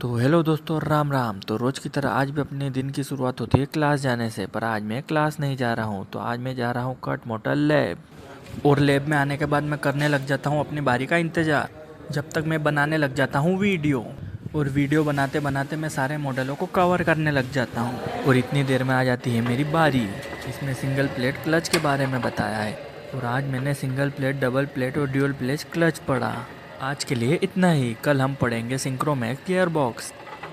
तो हेलो दोस्तों, राम राम। तो रोज़ की तरह आज भी अपने दिन की शुरुआत होती है क्लास जाने से, पर आज मैं क्लास नहीं जा रहा हूँ। तो आज मैं जा रहा हूँ कट मोटर लैब। और लैब में आने के बाद मैं करने लग जाता हूँ अपनी बारी का इंतज़ार, जब तक मैं बनाने लग जाता हूँ वीडियो। और वीडियो बनाते बनाते मैं सारे मॉडलों को कवर करने लग जाता हूँ, और इतनी देर में आ जाती है मेरी बारी। इसमें सिंगल प्लेट क्लच के बारे में बताया है, और आज मैंने सिंगल प्लेट, डबल प्लेट और ड्यूल प्लेट क्लच पढ़ा। आज के लिए इतना ही। कल हम पढ़ेंगे सिंक्रोमैक्स गियर बॉक्स।